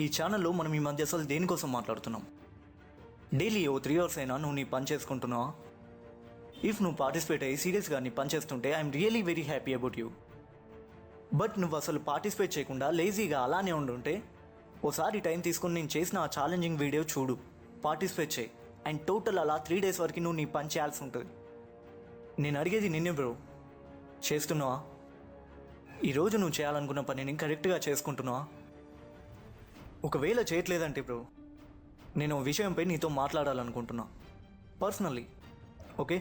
ఈ ఛానల్లో మనం ఈ మధ్య అసలు దేనికోసం మాట్లాడుతున్నాం? డైలీ 3 అవర్స్ అయినా నువ్వు నీ పని చేసుకుంటున్నావా? ఇఫ్ నువ్వు పార్టిసిపేట్ అయ్యి సీరియస్గా నీ పని చేస్తుంటే I'm really very happy about you. But నువ్వు అసలు పార్టిసిపేట్ చేయకుండా లేజీగా అలానే ఉండుంటే ఓసారి టైం తీసుకుని నేను చేసిన ఆ ఛాలెంజింగ్ వీడియో చూడు, పార్టిసిపేట్ చేయి, అండ్ టోటల్ అలా 3 days వరకు నువ్వు నీ పని చేయాల్సి ఉంటుంది. నేను అడిగేది నిన్నే బ్రో, చేస్తున్నావా? ఈరోజు నువ్వు చేయాలనుకున్న పనిని కరెక్ట్గా చేసుకుంటున్నావా? ఒకవేళ చేయట్లేదంటే బ్రో, నేను విషయంపై నీతో మాట్లాడాలనుకుంటున్నా పర్సనల్లీ. ఓకే,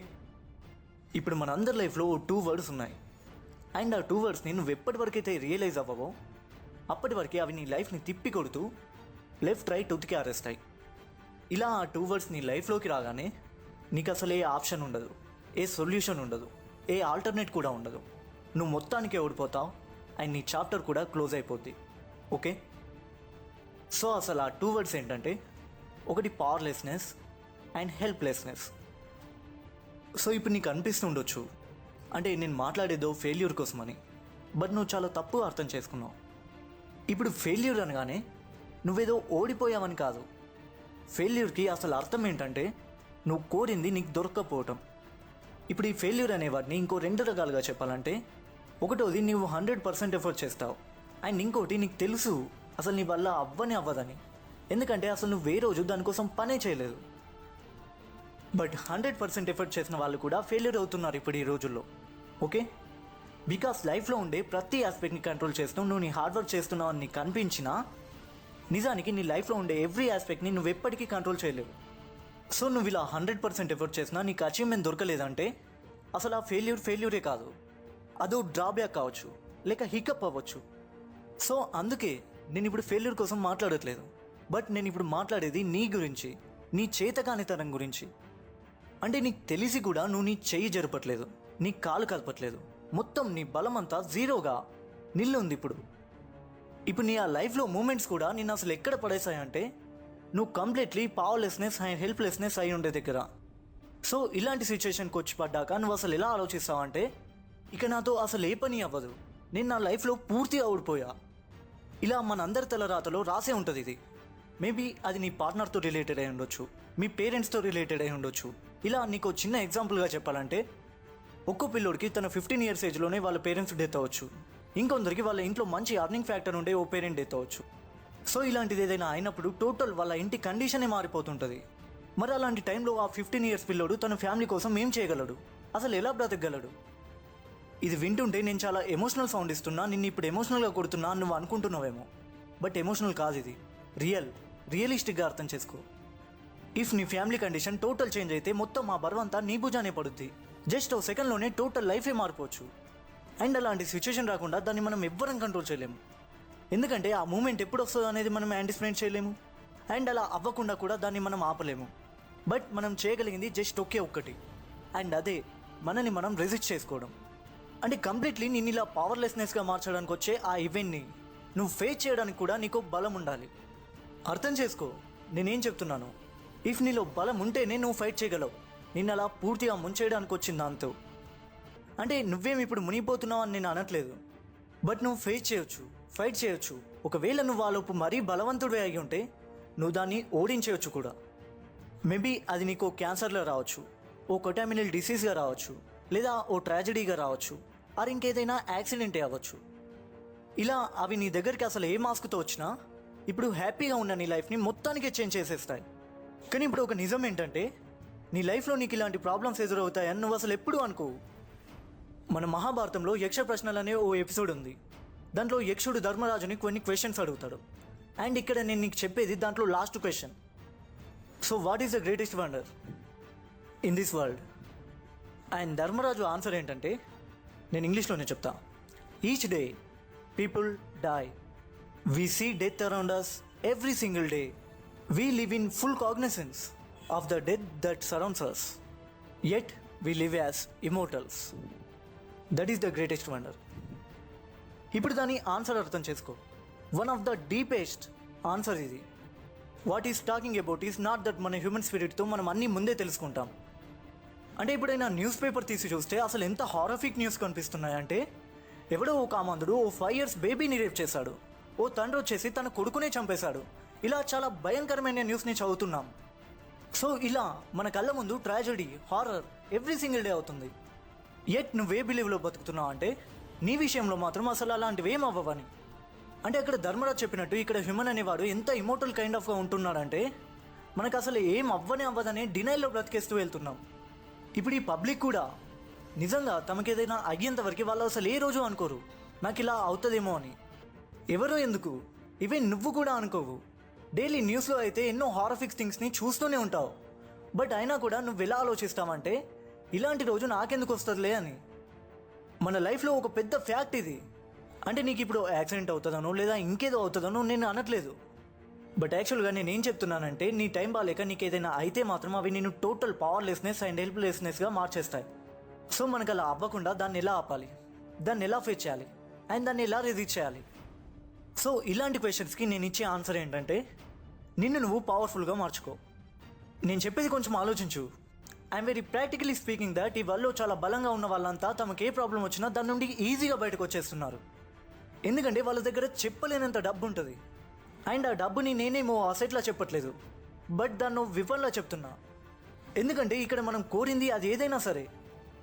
ఇప్పుడు మన అందరి లైఫ్లో 2 words ఉన్నాయి, అండ్ ఆ 2 wordsని నువ్వు ఎప్పటి వరకైతే రియలైజ్ అవ్వవో అప్పటి వరకే అవి నీ లైఫ్ని తిప్పి కొడుతూ లెఫ్ట్ రైట్ ఉతికి ఆరేస్తాయి. ఇలా ఆ 2 words నీ లైఫ్లోకి రాగానే నీకు అసలు ఏ ఆప్షన్ ఉండదు, ఏ సొల్యూషన్ ఉండదు, ఏ ఆల్టర్నేట్ కూడా ఉండదు. నువ్వు మొత్తానికే ఓడిపోతావు అండ్ నీ చాప్టర్ కూడా క్లోజ్ అయిపోద్ది. ఓకే, సో అసలు ఆ 2 words ఏంటంటే, ఒకటి పవర్లెస్నెస్ అండ్ హెల్ప్లెస్నెస్. సో ఇప్పుడు నీకు అనిపిస్తుండొచ్చు, అంటే నేను మాట్లాడేదో ఫెయిల్యూర్ కోసమని, బట్ నువ్వు చాలా తప్పుగా అర్థం చేసుకున్నావు. ఇప్పుడు ఫెయిల్యూర్ అనగానే నువ్వేదో ఓడిపోయావని కాదు. ఫెయిల్యూర్కి అసలు అర్థం ఏంటంటే నువ్వు కోరింది నీకు దొరక్కపోవటం. ఇప్పుడు ఈ ఫెయిల్యూర్ అనేవాడిని ఇంకో 2 రకాలుగా చెప్పాలంటే, ఒకటోది నువ్వు 100% ఎఫర్ట్ చేస్తావు, అండ్ ఇంకోటి నీకు తెలుసు అసలు నీ వల్ల అవ్వదని, ఎందుకంటే అసలు నువ్వు ఏ రోజు దానికోసం పనే చేయలేదు. బట్ 100% ఎఫర్ట్ చేసిన వాళ్ళు కూడా ఫెయిల్యూర్ అవుతున్నారు ఇప్పుడు ఈ రోజుల్లో. ఓకే, బికాస్ లైఫ్లో ఉండే ప్రతి ఆస్పెక్ట్ని కంట్రోల్ చేస్తూ నువ్వు నీ హార్డ్ వర్క్ చేస్తున్నావు అని నీకు కనిపించినా నిజానికి నీ లైఫ్లో ఉండే ఎవ్రీ ఆస్పెక్ట్ని నువ్వు ఎప్పటికీ కంట్రోల్ చేయలేవు. సో నువ్వు ఇలా 100% ఎఫర్ట్ చేసినా నీకు అచీవ్మెంట్ దొరకలేదంటే అసలు ఆ ఫెయిల్యూరే కాదు, అదో డ్రాబ్యాక్ కావచ్చు, లేక హికప్ అవ్వచ్చు. సో అందుకే నేను ఇప్పుడు ఫెయిల్యూర్ కోసం మాట్లాడట్లేదు, బట్ నేను ఇప్పుడు మాట్లాడేది నీ గురించి, నీ చేతకానితనం గురించి. అంటే నీకు తెలిసి కూడా నువ్వు నీ చెయ్యి జరపట్లేదు, నీ కాలు కలపట్లేదు, మొత్తం నీ బలమంతా జీరోగా నిల్లుంది. ఇప్పుడు నీ ఆ లైఫ్లో మూమెంట్స్ కూడా నిన్ను అసలు ఎక్కడ పడేసాయంటే నువ్వు కంప్లీట్లీ పవర్లెస్నెస్ అండ్ హెల్ప్లెస్నెస్ అయి ఉండే దగ్గర. సో ఇలాంటి సిచ్యువేషన్కి వచ్చి పడ్డాక నువ్వు అసలు ఎలా ఆలోచిస్తావంటే, ఇక నాతో అసలు ఏ పని అవ్వదు, నేను నా లైఫ్లో పూర్తిగా ఓడిపోయా. ఇలా మనందరి తలరాతలో రాసే ఉంటుంది ఇది. మేబీ అది నీ పార్ట్నర్తో రిలేటెడ్ అయి ఉండొచ్చు, మీ పేరెంట్స్తో రిలేటెడ్ అయి ఉండొచ్చు. ఇలా నీకు చిన్న ఎగ్జాంపుల్గా చెప్పాలంటే, ఒక్కో పిల్లోడికి తన 15 years ఏజ్లోనే వాళ్ళ పేరెంట్స్ డెత్ అవ్వచ్చు, ఇంకొందరికి వాళ్ళ ఇంట్లో మంచి అర్నింగ్ ఫ్యాక్టర్ ఉండే ఓ పేరెంట్ డెత్ అవ్వచ్చు. సో ఇలాంటిది ఏదైనా అయినప్పుడు టోటల్ వాళ్ళ ఇంటి కండిషనే మారిపోతుంటుంది. మరి అలాంటి టైంలో ఆ 15 years పిల్లోడు తన ఫ్యామిలీ కోసం ఏం చేయగలడు, అసలు ఎలా బ్రతకగలడు? ఇది వింటుంటే నేను చాలా ఎమోషనల్ సౌండ్ ఇస్తున్నా, నిన్ను ఇప్పుడు ఎమోషనల్గా కొడుతున్నా నువ్వు అనుకుంటున్నావేమో, బట్ ఎమోషనల్ కాదు, ఇది రియలిస్టిక్గా అర్థం చేసుకో. ఇఫ్ నీ ఫ్యామిలీ కండిషన్ టోటల్ చేంజ్ అయితే మొత్తం ఆ బరువంతా నీ భుజానే పడుద్ది. జస్ట్ ఓ సెకండ్లోనే టోటల్ లైఫే మారిపోవచ్చు. అండ్ అలాంటి సిచ్యువేషన్ రాకుండా దాన్ని మనం ఎవ్వరం కంట్రోల్ చేయలేము, ఎందుకంటే ఆ మూమెంట్ ఎప్పుడు వస్తుందో అనేది మనం యాంటిసిపేట్ చేయలేము, అండ్ అలా అవ్వకుండా కూడా దాన్ని మనం ఆపలేము. బట్ మనం చేయగలిగింది జస్ట్ ఒక్కటి, అండ్ అదే మనని మనం రెసిస్ట్ చేసుకోవడం. అంటే కంప్లీట్లీ నేను ఇలా పవర్లెస్నెస్గా మార్చడానికి వచ్చే ఆ ఈవెంట్ని నువ్వు ఫేస్ చేయడానికి కూడా నీకు బలం ఉండాలి. అర్థం చేసుకో నేనేం చెప్తున్నాను. ఇఫ్ నీలో బలం ఉంటేనే నువ్వు ఫైట్ చేయగలవు. నిన్ను అలా పూర్తిగా ముంచేయడానికి వచ్చింది దాంతో. అంటే నువ్వేమి ఇప్పుడు మునిగిపోతున్నావు అని నేను అనట్లేదు, బట్ నువ్వు ఫైట్ చేయొచ్చు. ఒకవేళ నువ్వు వాళ్ళకు మరీ బలవంతుడే అయి ఉంటే నువ్వు దాన్ని ఓడించవచ్చు కూడా. మేబీ అది నీకు క్యాన్సర్లో రావచ్చు, ఓ కొటామినల్ డిసీజ్గా రావచ్చు, లేదా ఓ ట్రాజడీగా రావచ్చు, ఆర్ ఇంకేదైనా యాక్సిడెంటే అవ్వచ్చు. ఇలా అవి నీ దగ్గరికి అసలు ఏ మాస్క్తో వచ్చినా ఇప్పుడు హ్యాపీగా ఉన్న నీ లైఫ్ని మొత్తానికే చేంజ్ చేసేస్తాయి. కానీ ఇప్పుడు ఒక నిజం ఏంటంటే, నీ లైఫ్లో నీకు ఇలాంటి ప్రాబ్లమ్స్ ఎదురవుతాయని నువ్వు అసలు ఎప్పుడు అనుకోవు. మన మహాభారతంలో యక్ష ప్రశ్నలు అనే ఓ ఎపిసోడ్ ఉంది. దాంట్లో యక్షుడు ధర్మరాజుని కొన్ని క్వశ్చన్స్ అడుగుతాడు, అండ్ ఇక్కడ నేను నీకు చెప్పేది దాంట్లో last question. So what is the greatest wonder in this world? And Dharmaraju answer ఏంటంటే, నేను ఇంగ్లీష్లోనే చెప్తా. Each day people die, we see death around us every single day, we live in full cognisance of the death that surrounds us, yet we live as immortals. That is the greatest wonder. ఇప్పుడు దాని answer అర్థం చేసుకో. One of the deepest answer ఇది. What is talking about is not that మన human స్పిరిట్తో మనం అన్నీ ముందే తెలుసుకుంటాం. అంటే ఇప్పుడైనా న్యూస్ పేపర్ తీసి చూస్తే అసలు ఎంత హారఫిక్ న్యూస్ కనిపిస్తున్నాయంటే, ఎవడో ఒక కామాంధుడు ఓ 5 years బేబీని రేప్ చేశాడు, ఓ తండ్రి వచ్చేసి తన కొడుకునే చంపేశాడు. ఇలా చాలా భయంకరమైన న్యూస్ని చదువుతున్నాం. సో ఇలా మన కళ్ళ ముందు tragedy, horror every single day అవుతుంది. ఎట్ నువ్వే బిలీవ్లో బతుకుతున్నావు అంటే నీ విషయంలో మాత్రం అసలు అలాంటివి ఏం అవ్వవని. అంటే అక్కడ ధర్మరాజ్ చెప్పినట్టు ఇక్కడ హ్యూమన్ అనేవాడు ఎంత ఇమోటల్ కైండ్ ఆఫ్గా ఉంటున్నాడంటే మనకు అసలు ఏం అవ్వదని డినైల్లో బ్రతికేస్తూ వెళ్తున్నాం. ఇప్పుడు ఈ పబ్లిక్ కూడా నిజంగా తమకేదైనా అయ్యేంత వరకు వాళ్ళు అసలు ఏ రోజు అనుకోరు నాకు ఇలా అవుతుందేమో అని. ఎవరో ఎందుకు, ఈవెన్ నువ్వు కూడా అనుకోవు. డైలీ న్యూస్లో అయితే ఎన్నో హారఫిక్స్ థింగ్స్ని చూస్తూనే ఉంటావు. బట్ అయినా కూడా నువ్వు ఎలా ఆలోచిస్తావంటే ఇలాంటి రోజు నాకెందుకు వస్తుందిలే అని. మన లైఫ్లో ఒక పెద్ద ఫ్యాక్ట్ ఇది. అంటే నీకు ఇప్పుడు యాక్సిడెంట్ అవుతుందనో లేదా ఇంకేదో అవుతుందనో నేను అనట్లేదు. బట్ యాక్చువల్గా నేను ఏం చెప్తున్నానంటే నీ టైం బాగాలేక నీకు ఏదైనా అయితే మాత్రం అవి నేను టోటల్ పవర్లెస్నెస్ అండ్ హెల్ప్లెస్నెస్గా మార్చేస్తాయి. సో మనకు అలా అవ్వకుండా దాన్ని ఎలా ఆపాలి, దాన్ని ఎలా ఫేస్ చేయాలి అండ్ దాన్ని ఎలా రెసిస్ట్ చేయాలి. సో ఇలాంటి క్వశ్చన్స్కి నేను ఇచ్చే ఆన్సర్ ఏంటంటే నిన్ను నువ్వు పవర్ఫుల్గా మార్చుకో. నేను చెప్పేది కొంచెం ఆలోచించు. I'm very practically speaking that ఈ వరల్డ్లో చాలా బలంగా ఉన్న వాళ్ళంతా తమకు ఏ ప్రాబ్లం వచ్చినా దాని నుండి ఈజీగా బయటకు వచ్చేస్తున్నారు. ఎందుకంటే వాళ్ళ దగ్గర చెప్పలేనంత డబ్బు ఉంటుంది. అండ్ ఆ డబ్బుని నేనేమో అసెట్లా చెప్పట్లేదు, బట్ దాన్ని విఫలంలా చెప్తున్నా. ఎందుకంటే ఇక్కడ మనం కోరింది అది ఏదైనా సరే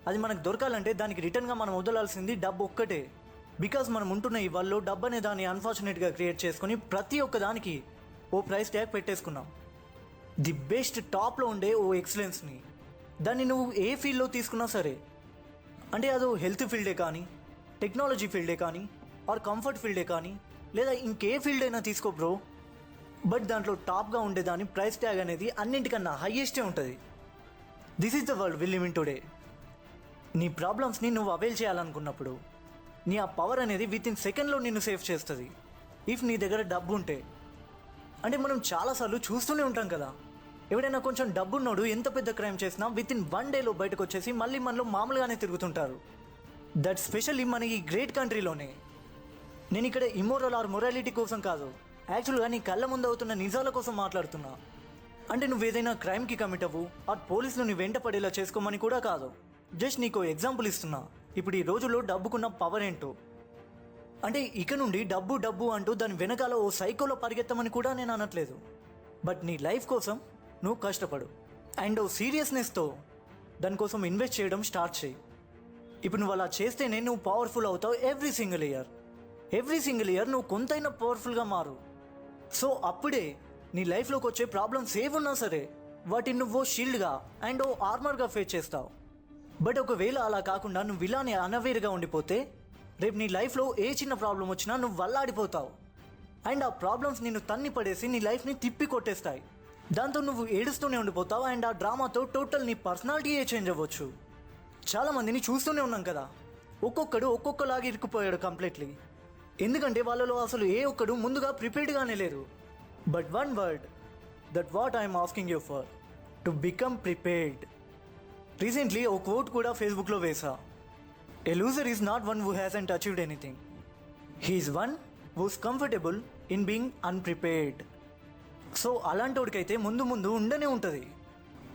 అది మనకు దొరకాలంటే దానికి రిటర్న్గా మనం వదలాల్సింది డబ్బు ఒక్కటే. బికాజ్ మనం ఉంటున్న ఈ వరల్డ్లో డబ్బు అనే దాన్ని అన్ఫార్చునేట్గా క్రియేట్ చేసుకొని ప్రతి ఒక్క దానికి ఓ ప్రైస్ ట్యాగ్ పెట్టేసుకున్నాం. ది బెస్ట్ టాప్లో ఉండే ఓ ఎక్సలెన్స్ని దాన్ని నువ్వు ఏ ఫీల్డ్లో తీసుకున్నా సరే, అంటే అదో హెల్త్ ఫీల్డే కానీ, టెక్నాలజీ ఫీల్డే కానీ, ఆర్ కంఫర్ట్ ఫీల్డే కానీ, లేదా ఇంకే ఫీల్డ్ అయినా తీసుకో బ్రో. బట్ దాంట్లో టాప్గా ఉండేదాని ప్రైస్ ట్యాగ్ అనేది అన్నింటికన్నా హైయెస్టే ఉంటుంది. This is the world we live in today. నీ ప్రాబ్లమ్స్ని నువ్వు అవైల్ చేయాలనుకున్నప్పుడు నీ ఆ పవర్ అనేది విత్ ఇన్ సెకండ్లో నిన్ను సేవ్ చేస్తుంది. ఇఫ్ నీ దగ్గర డబ్బు ఉంటే. అంటే మనం చాలాసార్లు చూస్తూనే ఉంటాం కదా, ఎవడైనా కొంచెం డబ్బున్నోడు ఎంత పెద్ద క్రైమ్ చేసినా విత్ ఇన్ 1 డేలో బయటకు వచ్చేసి మళ్ళీ మనలో మామూలుగానే తిరుగుతుంటారు. దట్ స్పెషల్లీ మన ఈ గ్రేట్ కంట్రీలోనే. నేను ఇక్కడ ఇమోరల్ ఆర్ మొరాలిటీ కోసం కాదు, యాక్చువల్గా నీ కళ్ళ ముందు అవుతున్న నిజాల కోసం మాట్లాడుతున్నా. అంటే నువ్వు ఏదైనా క్రైమ్కి కమిట్ అవ్వు ఆర్ పోలీసులు నీ వెంట పడేలా చేసుకోమని కూడా కాదు. జస్ట్ నీకు ఎగ్జాంపుల్ ఇస్తున్నా. ఇప్పుడు ఈ రోజుల్లో డబ్బుకున్న పవర్ ఏంటో. అంటే ఇక నుండి డబ్బు డబ్బు అంటూ దాని వెనకాల ఓ సైకోలో పరిగెత్తమని కూడా నేను అనట్లేదు. బట్ నీ లైఫ్ కోసం నువ్వు కష్టపడు అండ్ ఓ సీరియస్నెస్తో దానికోసం ఇన్వెస్ట్ చేయడం స్టార్ట్ చేయి. ఇప్పుడు నువ్వు అలా చేస్తేనే నువ్వు పవర్ఫుల్ అవుతావు. ఎవ్రీ సింగిల్ ఇయర్ నువ్వు కొంతైనా పవర్ఫుల్గా మారు. సో అప్పుడే నీ లైఫ్లోకి వచ్చే ప్రాబ్లమ్స్ ఏమున్నా సరే వాటిని నువ్వు షీల్డ్గా అండ్ ఓ ఆర్మర్గా ఫేస్ చేస్తావు. బట్ ఒకవేళ అలా కాకుండా నువ్వు ఇలానే అనవేర్గా ఉండిపోతే రేపు నీ లైఫ్లో ఏ చిన్న ప్రాబ్లం వచ్చినా నువ్వు వల్లాడిపోతావు. అండ్ ఆ ప్రాబ్లమ్స్ నిన్ను తన్ని పడేసి నీ లైఫ్ని తిప్పి కొట్టేస్తాయి. దాంతో నువ్వు ఏడుస్తూనే ఉండిపోతావు అండ్ ఆ డ్రామాతో టోటల్ నీ పర్సనాలిటీయే చేంజ్ అవ్వచ్చు. చాలామందిని చూస్తూనే ఉన్నాం కదా, ఒక్కొక్కడు ఒక్కొక్కలాగా ఇరుక్కుపోయాడు కంప్లీట్లీ. ఎందుకంటే వాళ్ళలో అసలు ఏ ఒక్కడు ముందుగా ప్రిపేర్డ్గానే లేరు. But one word that what I'm asking you for, to become prepared. Recently ఓ కోట్ కూడా ఫేస్బుక్లో వేసా. A loser is not one who hasn't achieved anything, he is one who's comfortable in being unprepared. So అలాంటోడికైతే ముందు ఉండనే ఉంటుంది.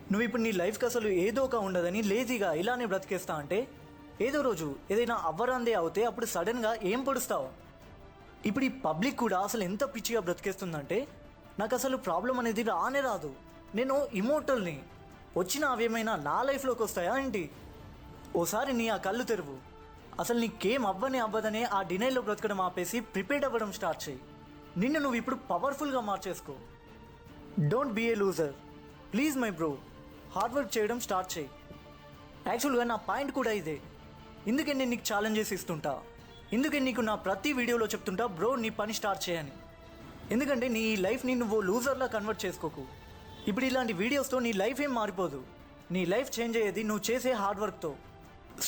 నువ్వు ఇప్పుడు నీ లైఫ్కి అసలు ఏదో ఒక ఉండదని లేజీగా ఇలానే బ్రతికేస్తా అంటే ఏదో రోజు ఏదైనా అవ్వరాందే అవుతే అప్పుడు సడన్గా ఏం పడుస్తావు. ఇప్పుడు ఈ పబ్లిక్ కూడా అసలు ఎంత పిచ్చిగా బ్రతికేస్తుందంటే నాకు అసలు ప్రాబ్లం అనేది రానే రాదు, నేను ఇమోటల్ని, వచ్చిన అవేమైనా నా లైఫ్లోకి వస్తాయా ఏంటి? ఓసారి నీ ఆ కళ్ళు తెరువు. అసలు నీకేం అవ్వదనే ఆ డినైల్లో బ్రతకడం ఆపేసి ప్రిపేర్డ్ అవ్వడం స్టార్ట్ చేయి. నిన్ను నువ్వు ఇప్పుడు పవర్ఫుల్గా మార్చేసుకో. Don't be a loser please my bro. Hard work చేయడం స్టార్ట్ చేయి. యాక్చువల్గా నా పాయింట్ కూడా ఇదే. ఇందుకే నేను నీకు ఛాలెంజెస్ ఇస్తుంటా, ఇందుకే నీకు నా ప్రతి వీడియోలో చెప్తుంటా బ్రో నీ పని స్టార్ట్ చేయని. ఎందుకంటే నీ లైఫ్ని నువ్వు లూజర్లా కన్వర్ట్ చేసుకోకు. ఇప్పుడు ఇలాంటి వీడియోస్తో నీ లైఫ్ ఏం మారిపోదు. నీ లైఫ్ చేంజ్ అయ్యేది నువ్వు చేసే హార్డ్ వర్క్తో.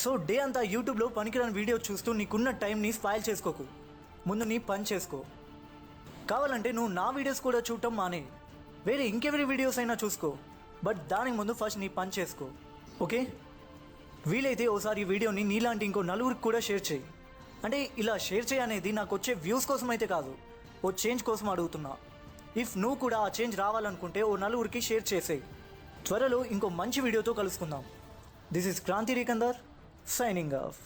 సో డే అంతా యూట్యూబ్లో పనికిరాని వీడియో చూస్తూ నీకున్న టైంని స్పాయిల్ చేసుకోకు. ముందు నీ పని చేసుకో. కావాలంటే నువ్వు నా వీడియోస్ కూడా చూడటం మానే, వేరే ఇంకెవరి వీడియోస్ అయినా చూసుకో. బట్ దానికి ముందు ఫస్ట్ నీ పని చేసుకో, ఓకే? వీలైతే ఓసారి ఈ వీడియోని నీలాంటి ఇంకో నలుగురికి కూడా షేర్ చేయి. అంటే ఇలా షేర్ చేయనేది నాకు వచ్చే వ్యూస్ కోసం అయితే కాదు, ఓ చేంజ్ కోసం అడుగుతున్నా. ఇఫ్ నువ్వు కూడా ఆ చేంజ్ రావాలనుకుంటే ఓ నలుగురికి షేర్ చేసేయి. త్వరలో ఇంకో మంచి వీడియోతో కలుసుకుందాం. This is Kranthi Rikandar signing of.